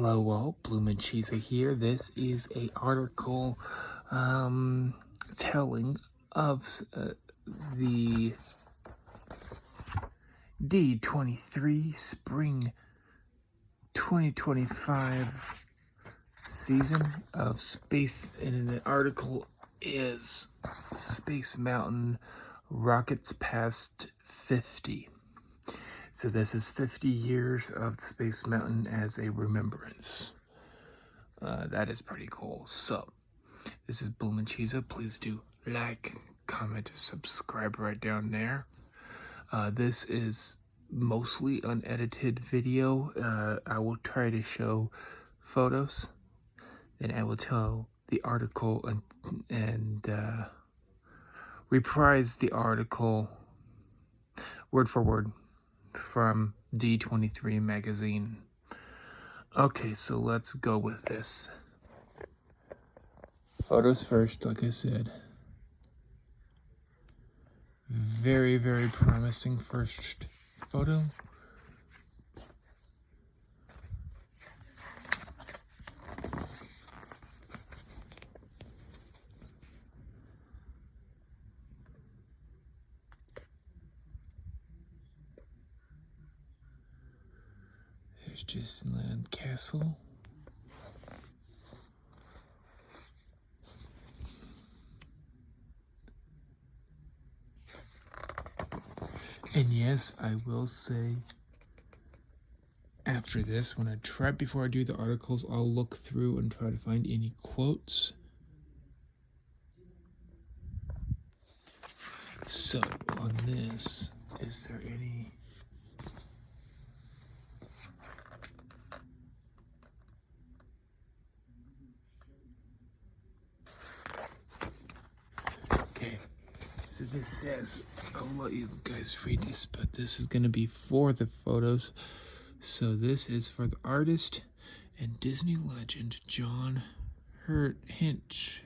Hello all, Bloomin' Cheesa here. This is a article telling of the D23 Spring 2025 season of space, and the article is Space Mountain Rockets Past 50. So this is 50 years of Space Mountain as a remembrance. That is pretty cool. So, this is Bloomin' Cheesa. Please do like, comment, subscribe right down there. This is mostly unedited video. I will try to show photos. Then I will tell the article and reprise the article word for word from D23 magazine. Okay, so let's go with this. Photos first, like I said. Very, very promising first photo. There's Disneyland Castle. And yes, I will say, after this, before I do the articles, I'll look through and try to find any quotes. So, on this, is there any... Okay, so this says, I'll let you guys read this, but this is going to be for the photos. So this is for the artist and Disney legend John Hinch.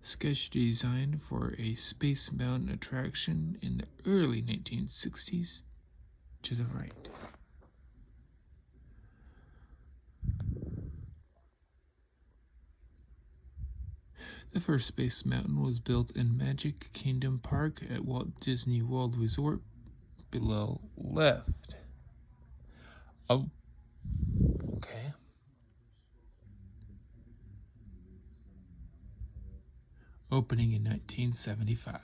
Sketch design for a Space Mountain attraction in the early 1960s. To the right. The first Space Mountain was built in Magic Kingdom Park at Walt Disney World Resort, below left. Oh, okay. Opening in 1975.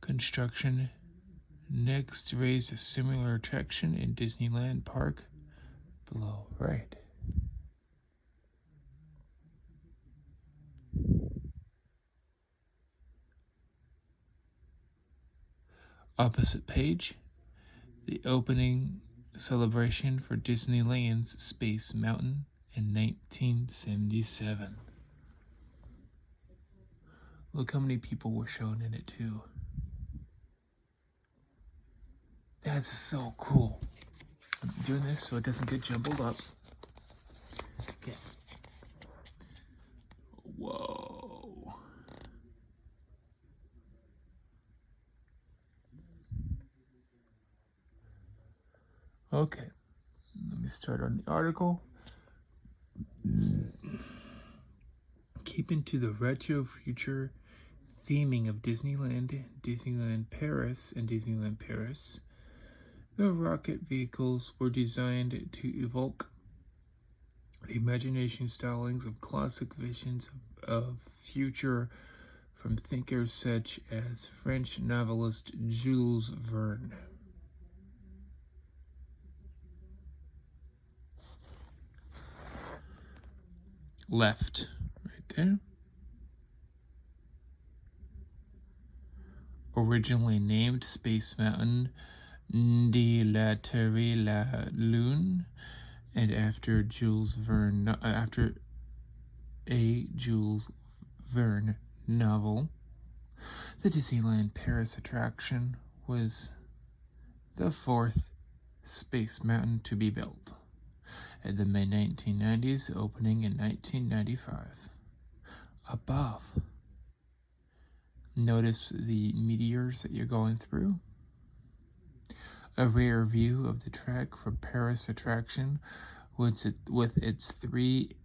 Construction next raised a similar attraction in Disneyland Park, below right. Opposite page, the opening celebration for Disneyland's Space Mountain in 1977. Look how many people were shown in it too. That's so cool. I'm doing this so it doesn't get jumbled up. Okay. Whoa. Okay. Let me start on the article. Keeping to the retro future theming of Disneyland, Disneyland Paris, and Disneyland Paris, the rocket vehicles were designed to evoke the imagination stylings of classic visions of future from thinkers such as French novelist Jules Verne. Left, right there. Originally named Space Mountain de la Terre la Lune, and after a Jules Verne novel, the Disneyland Paris attraction was the fourth Space Mountain to be built, at the mid-1990s, opening in 1995. Above, notice the meteors that you're going through. A rare view of the track from Paris attraction with its 3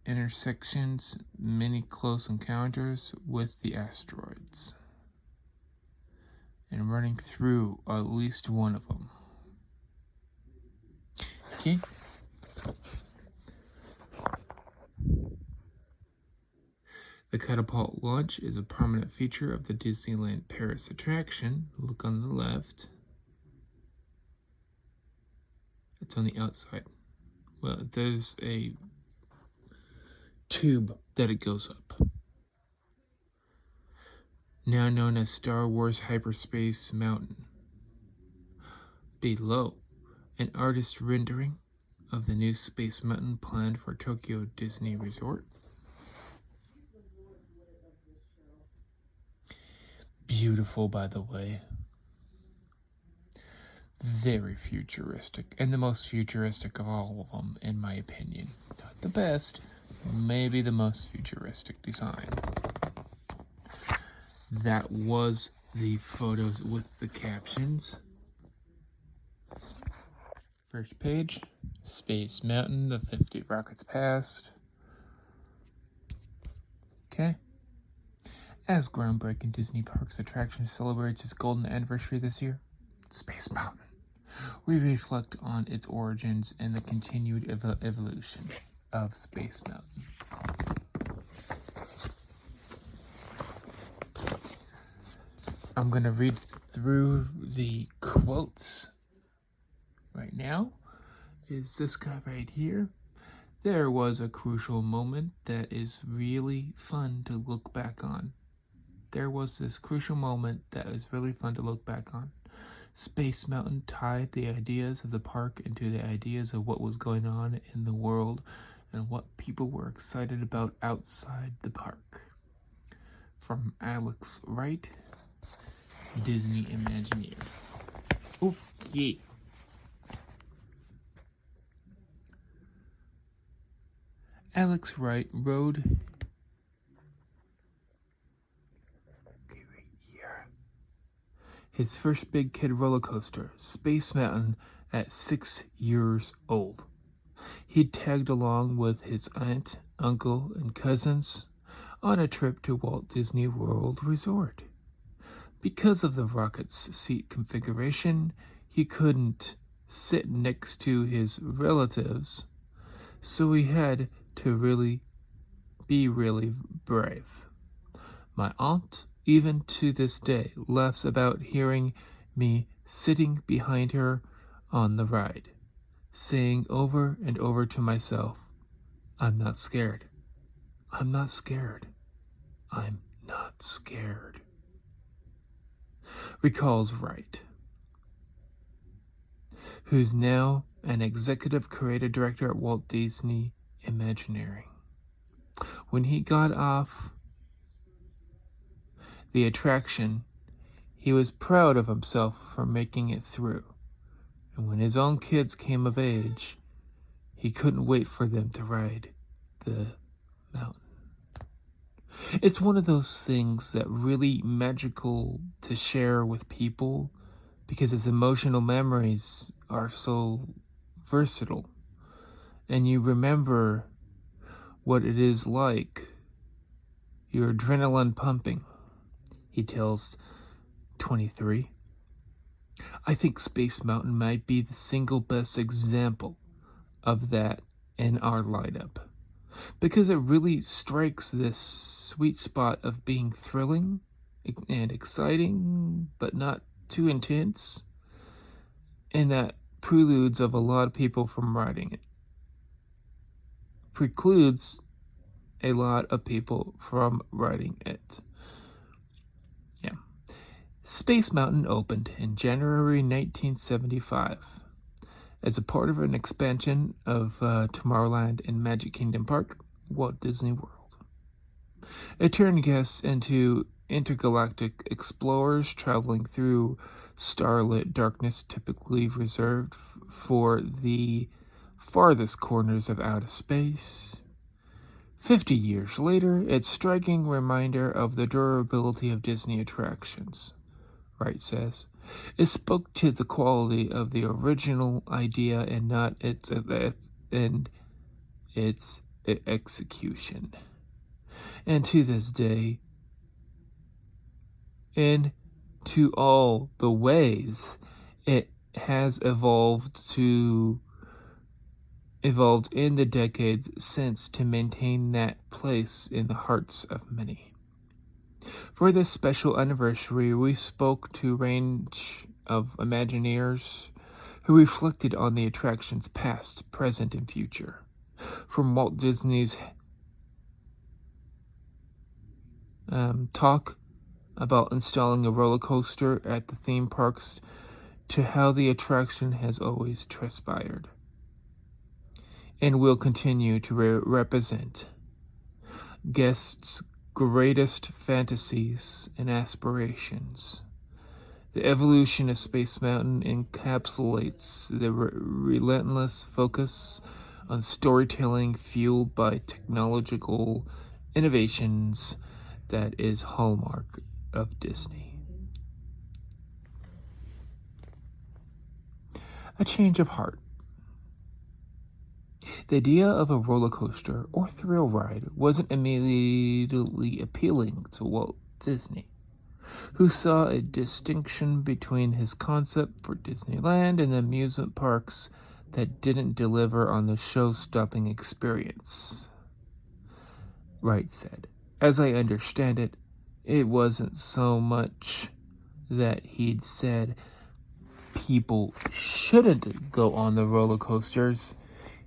intersections, many close encounters with the asteroids, and running through at least one of them. Okay. The catapult launch is a prominent feature of the Disneyland Paris attraction. Look on the left. It's on the outside. Well, there's a tube that it goes up. Now known as Star Wars Hyperspace Mountain. Below, an artist rendering of the new Space Mountain planned for Tokyo Disney Resort. Beautiful, by the way. Very futuristic, and the most futuristic of all of them, in my opinion. Not the best, maybe the most futuristic design. That was the photos with the captions. First page, Space Mountain, the 50 rockets past. Okay. As groundbreaking Disney Parks attraction celebrates its golden anniversary this year, Space Mountain, we reflect on its origins and the continued evolution of Space Mountain. I'm going to read through the quotes right now. Is this guy right here? There was a crucial moment that is really fun to look back on. There was this crucial moment that is really fun to look back on. Space Mountain tied the ideas of the park into the ideas of what was going on in the world and what people were excited about outside the park. From Alex Wright, Disney Imagineer. Okay. Alex Wright rode his first big kid roller coaster, Space Mountain, at 6 years old. He tagged along with his aunt, uncle, and cousins on a trip to Walt Disney World Resort. Because of the rocket's seat configuration, he couldn't sit next to his relatives, so he had to be really brave. My aunt, even to this day, laughs about hearing me sitting behind her on the ride, saying over and over to myself, I'm not scared. I'm not scared. I'm not scared. Recalls Wright, who's now an executive creative director at Walt Disney Imagineering. When he got off the attraction, he was proud of himself for making it through. And when his own kids came of age, he couldn't wait for them to ride the mountain. It's one of those things that really magical to share with people because its emotional memories are so versatile. And you remember what it is like, your adrenaline pumping. He tells 23. I think Space Mountain might be the single best example of that in our lineup, because it really strikes this sweet spot of being thrilling and exciting, but not too intense, and that preludes of a lot of people from riding it. Precludes a lot of people from riding it. Yeah. Space Mountain opened in January 1975 as a part of an expansion of Tomorrowland and Magic Kingdom Park, Walt Disney World. It turned guests into intergalactic explorers traveling through starlit darkness typically reserved for the farthest corners of outer space. 50 years later, it's striking reminder of the durability of Disney attractions, Wright says. It spoke to the quality of the original idea and not its execution. And to this day, and to all the ways it has evolved in the decades since to maintain that place in the hearts of many. For this special anniversary, we spoke to a range of Imagineers who reflected on the attraction's past, present, and future. From Walt Disney's talk about installing a roller coaster at the theme parks to how the attraction has always transpired and will continue to represent guests' greatest fantasies and aspirations. The evolution of Space Mountain encapsulates the relentless focus on storytelling fueled by technological innovations that is hallmark of Disney. A change of heart. The idea of a roller coaster or thrill ride wasn't immediately appealing to Walt Disney, who saw a distinction between his concept for Disneyland and the amusement parks that didn't deliver on the show-stopping experience. Wright said, "As I understand it, it wasn't so much that he'd said people shouldn't go on the roller coasters.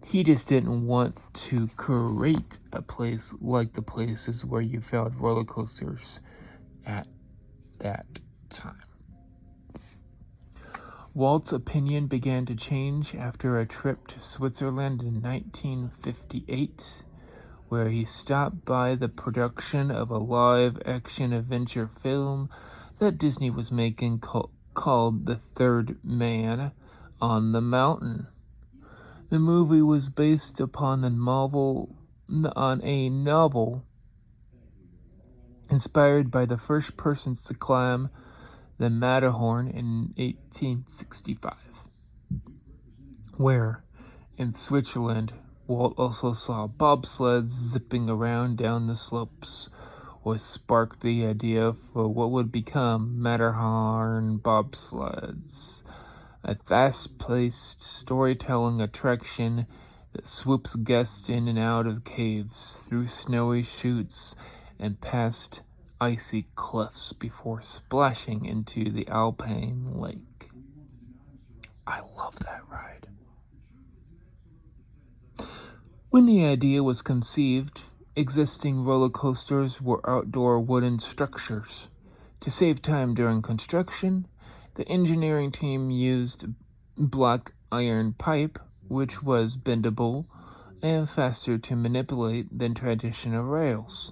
He just didn't want to create a place like the places where you found roller coasters at that time." Walt's opinion began to change after a trip to Switzerland in 1958, where he stopped by the production of a live-action adventure film that Disney was making called The Third Man on the Mountain. The movie was based upon a novel inspired by the first persons to climb the Matterhorn in 1865, where, in Switzerland, Walt also saw bobsleds zipping around down the slopes, which sparked the idea for what would become Matterhorn bobsleds, a fast-paced storytelling attraction that swoops guests in and out of caves, through snowy chutes, and past icy cliffs before splashing into the Alpine Lake. I love that ride. When the idea was conceived, existing roller coasters were outdoor wooden structures. To save time during construction, the engineering team used black iron pipe, which was bendable and faster to manipulate than traditional rails.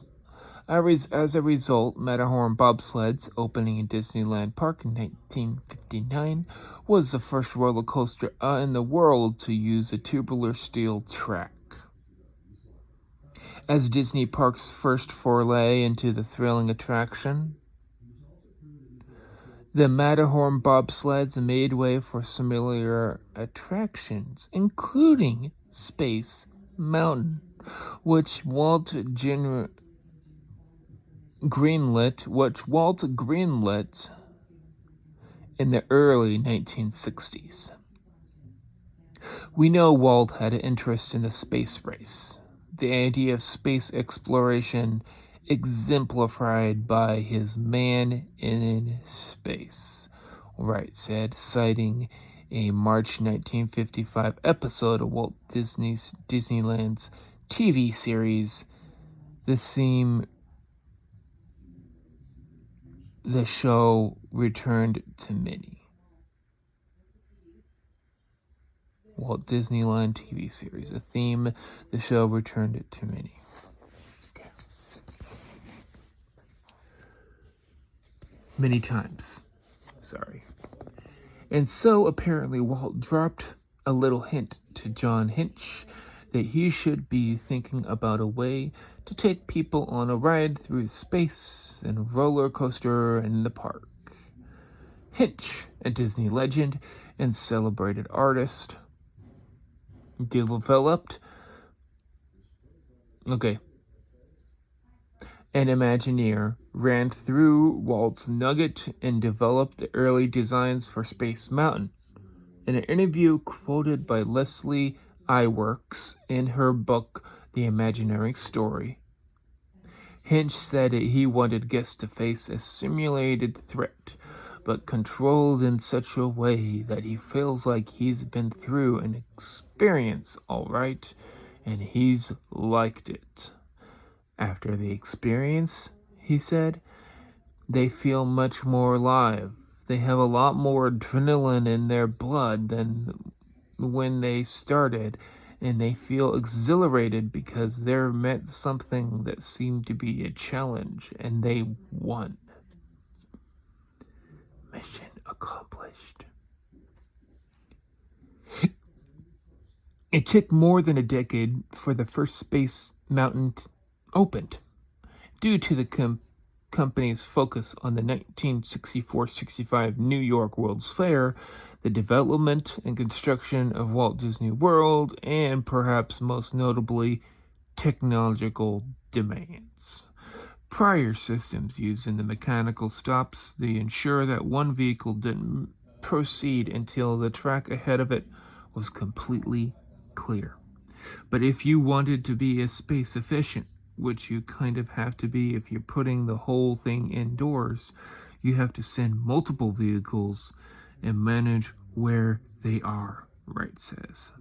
As a result, Matterhorn bobsleds, opening in Disneyland Park in 1959, was the first roller coaster in the world to use a tubular steel track. As Disney Park's first foray into the thrilling attraction, the Matterhorn bobsleds made way for similar attractions, including Space Mountain, which Walt greenlit in the early 1960s. We know Walt had an interest in the space race, the idea of space exploration exemplified by his Man in Space, Wright said, citing a March 1955 episode of Walt Disney's Disneyland's TV series. The show returned to Minnie. Walt Disneyland TV series. The show returned it to Minnie. Okay. Many times. Sorry. And so apparently Walt dropped a little hint to John Hinch that he should be thinking about a way to take people on a ride through space and roller coaster in the park. Hinch, a Disney legend and celebrated artist, developed an Imagineer, ran through Walt's Nugget and developed the early designs for Space Mountain. In an interview quoted by Leslie Iwerks in her book The Imagineering Story, Hinch said he wanted guests to face a simulated threat, but controlled in such a way that he feels like he's been through an experience all right, and he's liked it. After the experience, he said, they feel much more alive. They have a lot more adrenaline in their blood than when they started, and they feel exhilarated because they're met something that seemed to be a challenge, and they won. Mission accomplished. It took more than a decade for the first Space Mountain opened. Due to the company's focus on the 1964-65 New York World's Fair, the development and construction of Walt Disney World, and perhaps most notably, technological demands. Prior systems used in the mechanical stops to ensure that one vehicle didn't proceed until the track ahead of it was completely clear. But if you wanted to be as space efficient, which you kind of have to be if you're putting the whole thing indoors, you have to send multiple vehicles and manage where they are, Wright says.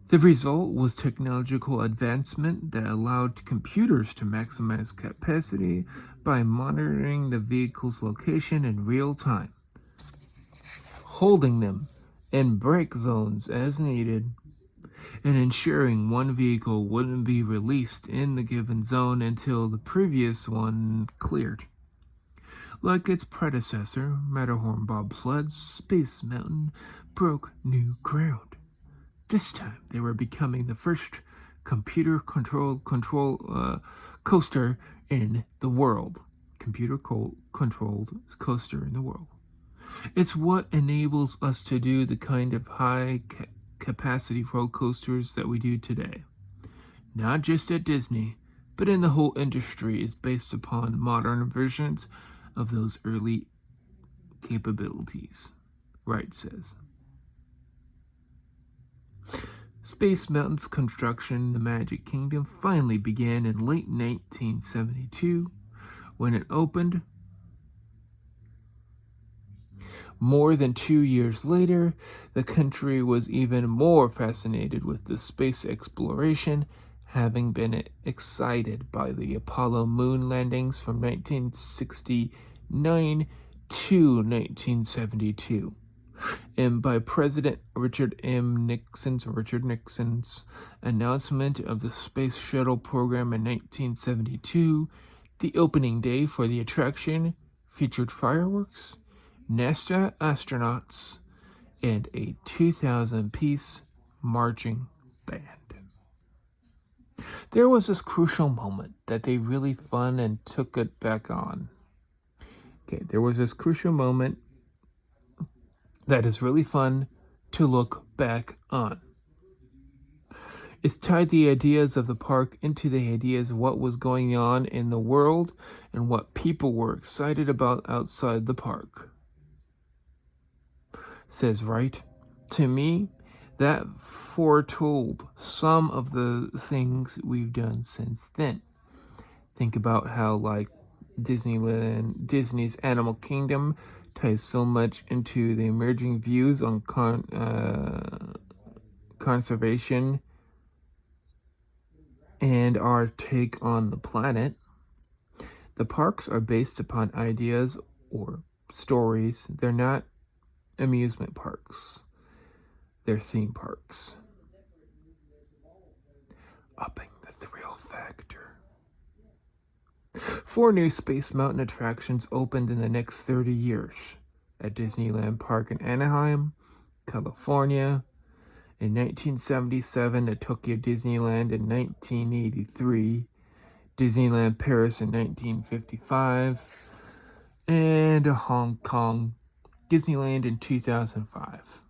The result was technological advancement that allowed computers to maximize capacity by monitoring the vehicle's location in real time, holding them in brake zones as needed, and ensuring one vehicle wouldn't be released in the given zone until the previous one cleared. Like its predecessor, Matterhorn bobsleds, Space Mountain broke new ground. This time, they were becoming the first computer-controlled coaster in the world. Computer-controlled coaster in the world. It's what enables us to do the kind of high-capacity roller coasters that we do today. Not just at Disney, but in the whole industry is based upon modern versions of those early capabilities, Wright says. Space Mountain's construction in the Magic Kingdom finally began in late 1972 when it opened. More than 2 years later, the country was even more fascinated with the space exploration, having been excited by the Apollo moon landings from 1969 to 1972, and by President Richard Nixon's announcement of the Space Shuttle program in 1972. The opening day for the attraction featured fireworks, NASA astronauts, and a 2,000-piece marching band. There was this crucial moment that they really fun and took it back on. There was this crucial moment that is really fun to look back on. It's tied the ideas of the park into the ideas of what was going on in the world and what people were excited about outside the park. Says Wright, to me, that foretold some of the things we've done since then. Think about how, like, Disney's Animal Kingdom ties so much into the emerging views on conservation and our take on the planet. The parks are based upon ideas or stories. They're not amusement parks. They're theme parks. Upping the thrill factor. 4 new Space Mountain attractions opened in the next 30 years at Disneyland Park in Anaheim, California, in 1977 at Tokyo Disneyland in 1983, Disneyland Paris in 1955, and Hong Kong Disneyland in 2005.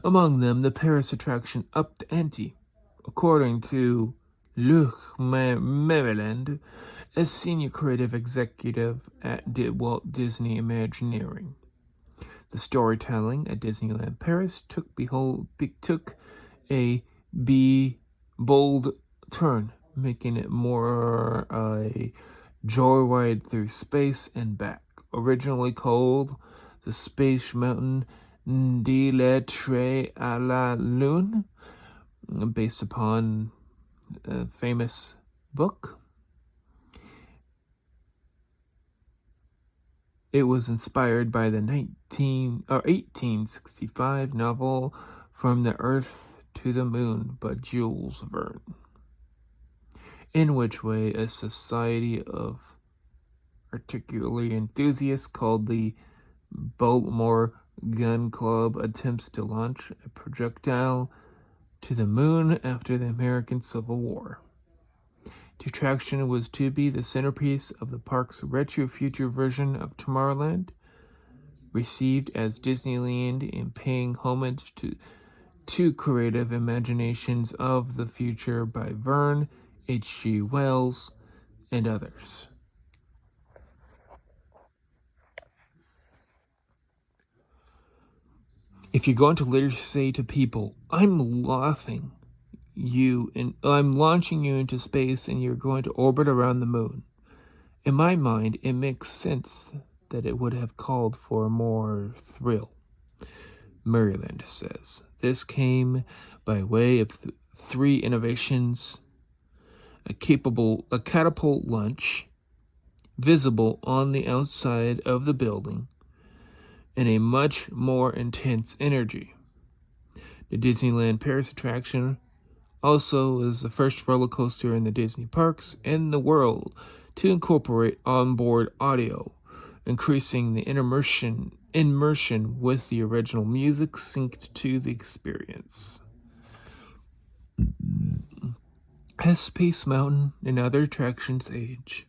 Among them, the Paris attraction upped the ante, according to Luc Maryland, a senior creative executive at Walt Disney Imagineering. The storytelling at Disneyland Paris took a bold turn, making it more a joyride through space and back. Originally called the Space Mountain D23 à la Lune, based upon a famous book. It was inspired by the 1865 novel From the Earth to the Moon by Jules Verne, in which way a society of articulately enthusiasts called the Baltimore Gun Club attempts to launch a projectile to the moon after the American Civil War. The attraction was to be the centerpiece of the park's retro future version of Tomorrowland, received as Disneyland in paying homage to creative imaginations of the future by Verne, H.G. Wells, and others. If you're going to later say to people, I'm launching you into space and you're going to orbit around the moon, in my mind, it makes sense that it would have called for more thrill. Maryland says this came by way of three innovations: a catapult launch visible on the outside of the building, and a much more intense energy. The Disneyland Paris attraction also is the first roller coaster in the Disney parks in the world to incorporate onboard audio, increasing the immersion with the original music synced to the experience. As Space Mountain and other attractions age,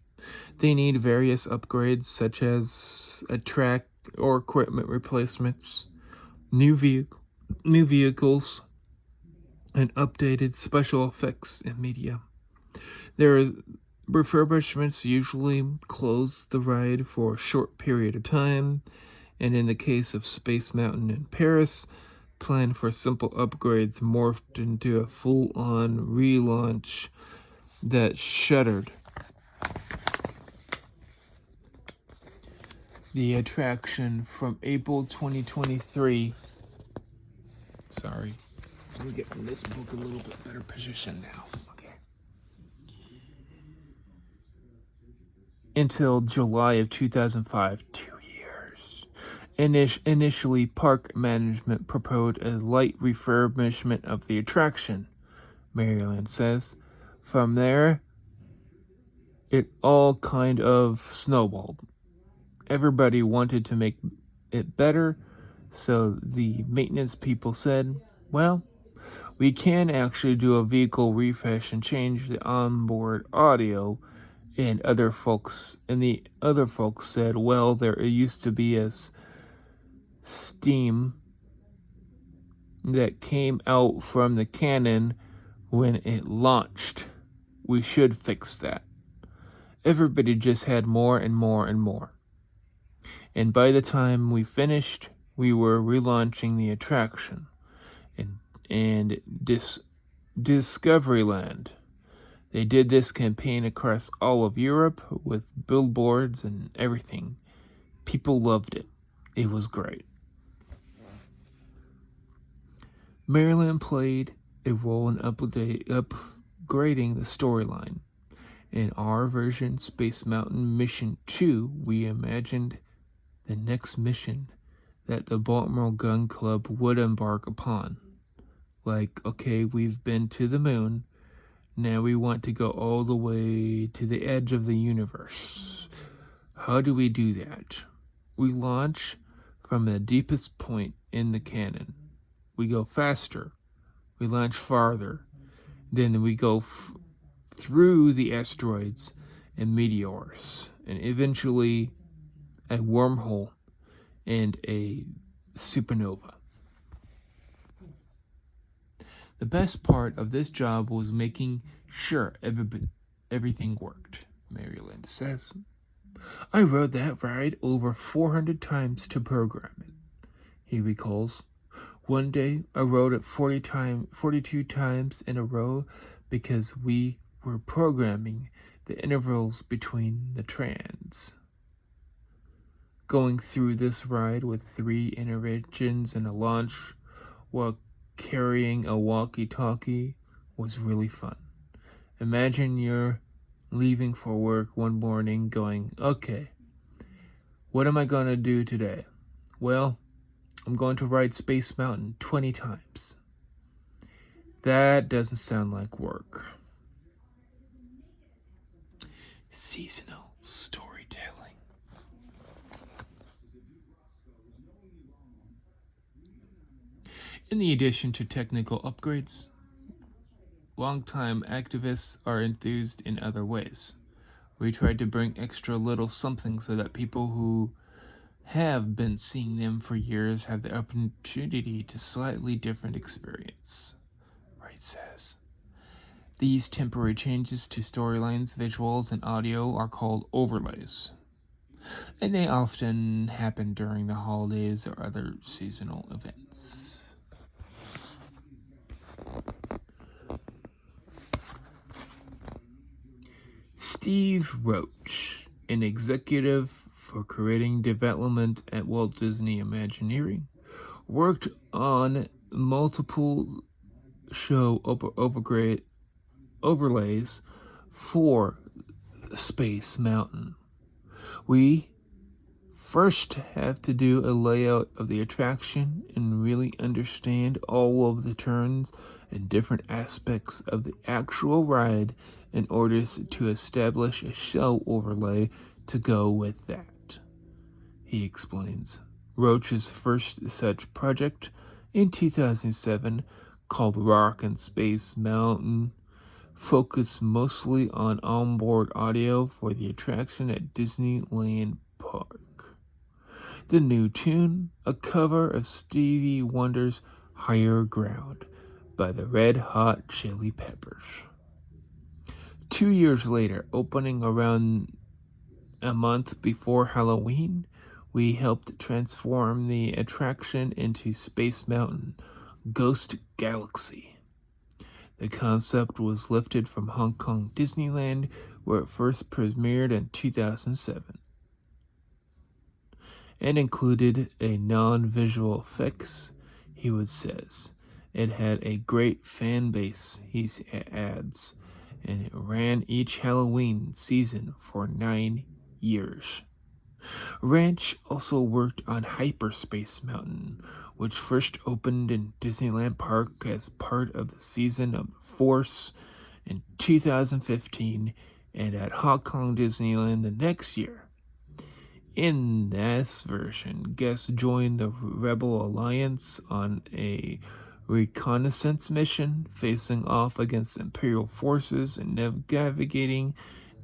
they need various upgrades such as a track or equipment replacements, new vehicles, and updated special effects and media. Refurbishments usually close the ride for a short period of time, and in the case of Space Mountain in Paris, plan for simple upgrades morphed into a full-on relaunch that shuttered the attraction from April 2023. Sorry, let me get this book a little bit better position now. Okay. Until July of 2005, 2 years. Initially, park management proposed a light refurbishment of the attraction, Maryland says. From there, it all kind of snowballed. Everybody wanted to make it better, so the maintenance people said, well, we can actually do a vehicle refresh and change the onboard audio. And the other folks said, well, there used to be a steam that came out from the cannon when it launched. We should fix that. Everybody just had more and more and more. And by the time we finished, we were relaunching the attraction. And Discoveryland. They did this campaign across all of Europe with billboards and everything. People loved it. It was great. Maryland played a role in upgrading the storyline. In our version, Space Mountain Mission 2, we imagined the next mission that the Baltimore Gun Club would embark upon. Like, okay, we've been to the moon. Now we want to go all the way to the edge of the universe. How do we do that? We launch from the deepest point in the cannon. We go faster. We launch farther. Then we go through the asteroids and meteors, and eventually a wormhole and a supernova. The best part of this job was making sure everything worked, Maryland says. I rode that ride over 400 times to program it, he recalls. One day I rode it 42 times in a row because we were programming the intervals between the trans. Going through this ride with 3 interventions and a launch while carrying a walkie-talkie was really fun. Imagine you're leaving for work one morning going, okay, what am I going to do today? Well, I'm going to ride Space Mountain 20 times. That doesn't sound like work. Seasonal storytelling. In the addition to technical upgrades, longtime activists are enthused in other ways. We tried to bring extra little something so that people who have been seeing them for years have the opportunity to slightly different experience, Wright says. These temporary changes to storylines, visuals, and audio are called overlays, and they often happen during the holidays or other seasonal events. Steve Roach, an executive for creating development at Walt Disney Imagineering, worked on multiple show overlays for Space Mountain. We first have to do a layout of the attraction and really understand all of the turns and different aspects of the actual ride in order to establish a show overlay to go with that, he explains. Roach's first such project in 2007, called Rock and Space Mountain, focused mostly on onboard audio for the attraction at Disneyland Park. The new tune, a cover of Stevie Wonder's Higher Ground by the Red Hot Chili Peppers. 2 years later, opening around a month before Halloween, we helped transform the attraction into Space Mountain Ghost Galaxy. The concept was lifted from Hong Kong Disneyland, where it first premiered in 2007, and included a non-visual effects, he says. It had a great fan base, he adds, and it ran each Halloween season for 9 years. Ranch also worked on Hyperspace Mountain, which first opened in Disneyland Park as part of the Season of the Force in 2015 and at Hong Kong Disneyland the next year. In this version, guests joined the Rebel Alliance on a reconnaissance mission, facing off against Imperial forces and navigating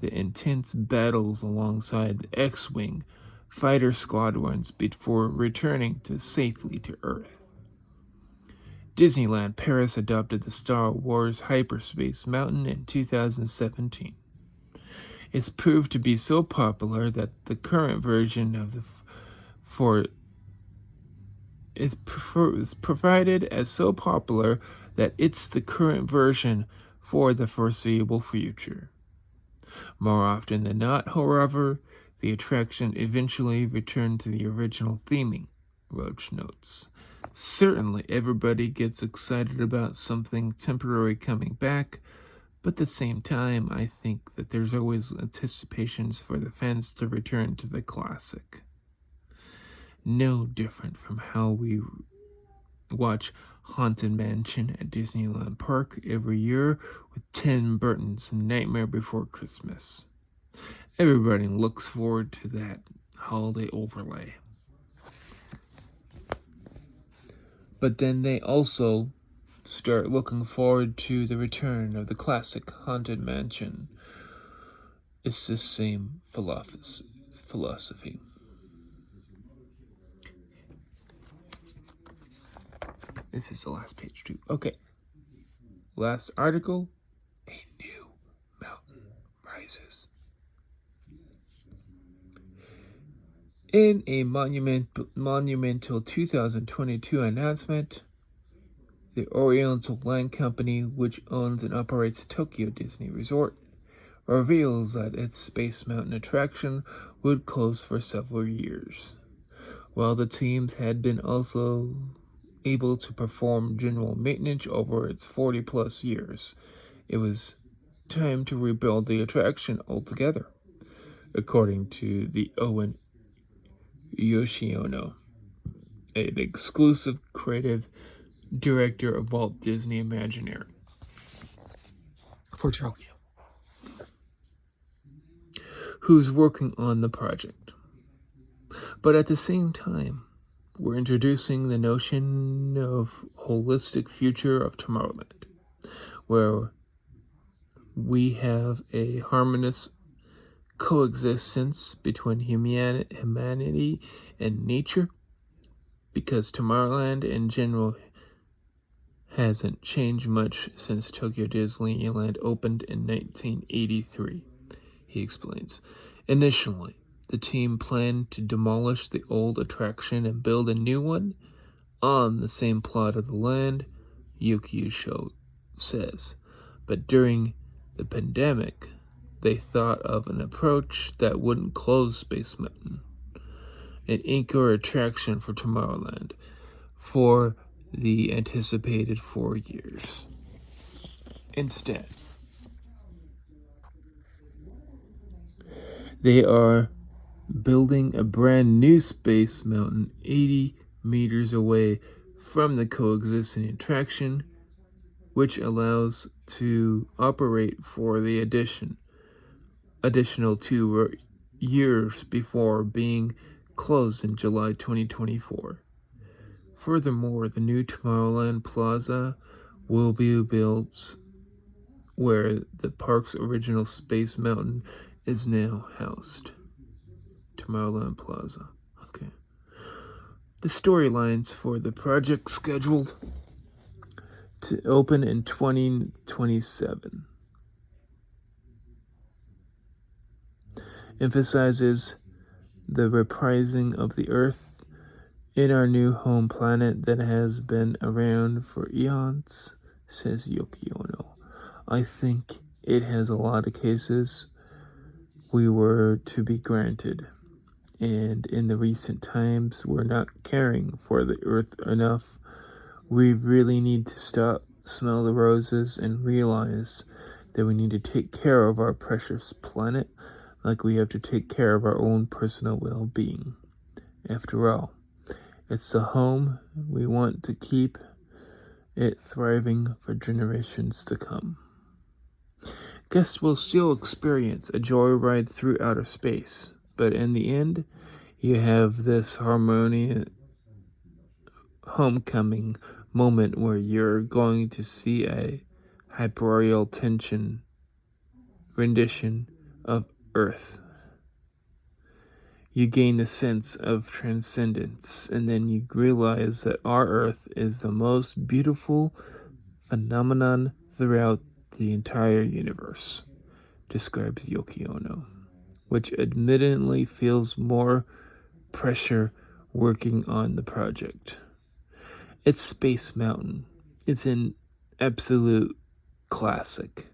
the intense battles alongside the X-Wing fighter squadrons before returning safely to Earth. Disneyland Paris adopted the Star Wars Hyperspace Mountain in 2017. It's proved to be so popular that the current version of it's provided as so popular that it's the current version for the foreseeable future. More often than not, however, the attraction eventually returned to the original theming, Roach notes. Certainly everybody gets excited about something temporary coming back, but at the same time, I think that there's always anticipations for the fans to return to the classic. No different from how we watch Haunted Mansion at Disneyland Park every year with Tim Burton's Nightmare Before Christmas. Everybody looks forward to that holiday overlay. But then they also start looking forward to the return of the classic Haunted Mansion, It's the same philosophy. This is the last page, too. Okay. Last article. A new mountain rises. In a monumental 2022 announcement, the Oriental Land Company, which owns and operates Tokyo Disney Resort, reveals that its Space Mountain attraction would close for several years. While the teams had been also able to perform general maintenance over its 40 plus years, it was time to rebuild the attraction altogether, according to the Owen Yoshiono, an exclusive creative director of Walt Disney Imagineering for Tokyo, who's working on the project. But at the same time, we're introducing the notion of holistic future of Tomorrowland, where we have a harmonious coexistence between humanity and nature, because Tomorrowland in general hasn't changed much since Tokyo Disneyland opened in 1983, he explains. Initially, the team planned to demolish the old attraction and build a new one on the same plot of the land, Yukio says. But during the pandemic, they thought of an approach that wouldn't close Space Mountain, an anchor attraction for Tomorrowland, for the anticipated 4 years. Instead, they are building a brand new Space Mountain 80 meters away from the coexisting attraction, which allows to operate for the additional 2 years before being closed in July 2024. Furthermore, the new Tomorrowland Plaza will be built where the park's original Space Mountain is now housed. Tomorrowland Plaza. Okay. The storylines for the project scheduled to open in 2027 emphasizes the reprising of the Earth in our new home planet that has been around for eons, says Yukio. I think it has a lot of cases we were to be granted, and in the recent times we're not caring for the Earth enough. We really need to stop, smell the roses, and realize that we need to take care of our precious planet like we have to take care of our own personal well-being. After all, it's the home we want to keep it thriving for generations to come. Guests will still experience a joyride through outer space, but in the end, you have this harmonious homecoming moment where you're going to see a hyperboreal tension rendition of Earth. You gain a sense of transcendence, and then you realize that our Earth is the most beautiful phenomenon throughout the entire universe, describes Yukio, which admittedly feels more pressure working on the project. It's Space Mountain. It's an absolute classic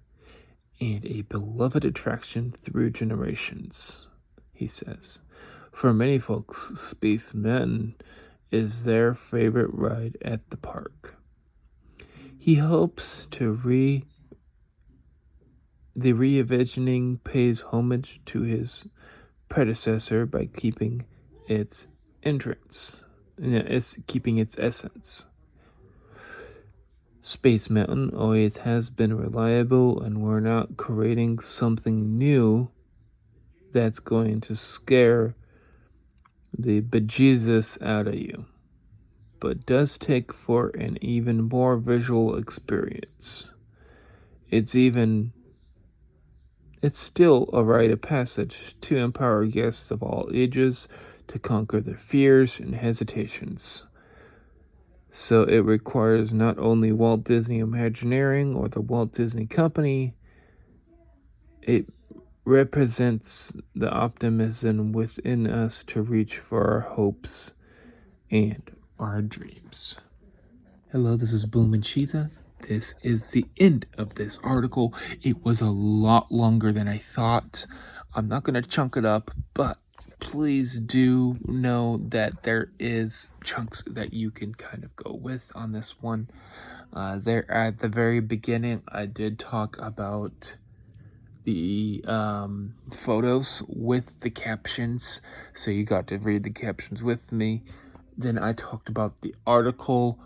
and a beloved attraction through generations, he says. For many folks, Space Mountain is their favorite ride at the park. He hopes to the reimagining pays homage to his predecessor by keeping its keeping its essence. Space Mountain always has been reliable, and we're not creating something new that's going to scare the bejesus out of you, but does take for an even more visual experience. It's It's still a rite of passage to empower guests of all ages to conquer their fears and hesitations. So it requires not only Walt Disney Imagineering or the Walt Disney Company, it represents the optimism within us to reach for our hopes and our dreams. Hello, this is Bloom and Cheetah. This is the end of this article. It was a lot longer than I thought. I'm not going to chunk it up, but please do know that there is chunks that you can kind of go with on this one. There at the very beginning, I did talk about the photos with the captions, so you got to read the captions with me. Then I talked about the article.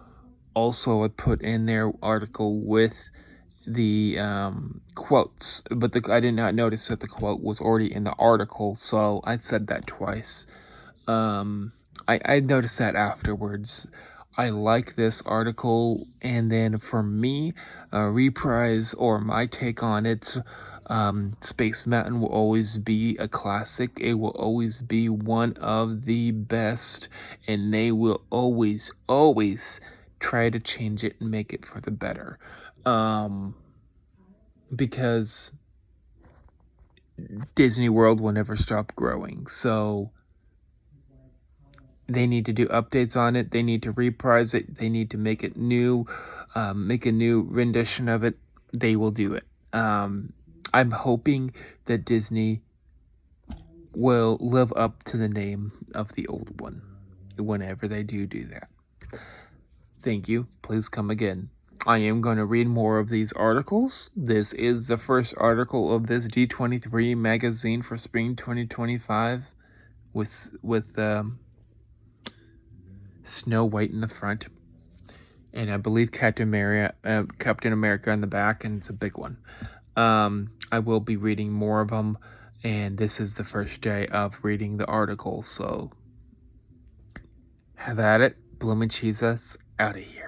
Also, I put in there article with the quotes, but I did not notice that the quote was already in the article, so I said that twice. I noticed that afterwards. I like this article, and then for me, reprise or my take on it, Space Mountain will always be a classic. It will always be one of the best, and they will always try to change it and make it for the better. Because Disney World will never stop growing. So they need to do updates on it. They need to reprise it. They need to make it new, make a new rendition of it. They will do it. I'm hoping that Disney will live up to the name of the old one whenever they do that. Thank you. Please come again. I am going to read more of these articles. This is the first article of this D23 magazine for spring 2025 with Snow White in the front, and I believe Captain America in the back, and it's a big one. I will be reading more of them, and this is the first day of reading the article, so have at it. Bloom and Cheetah's out of here.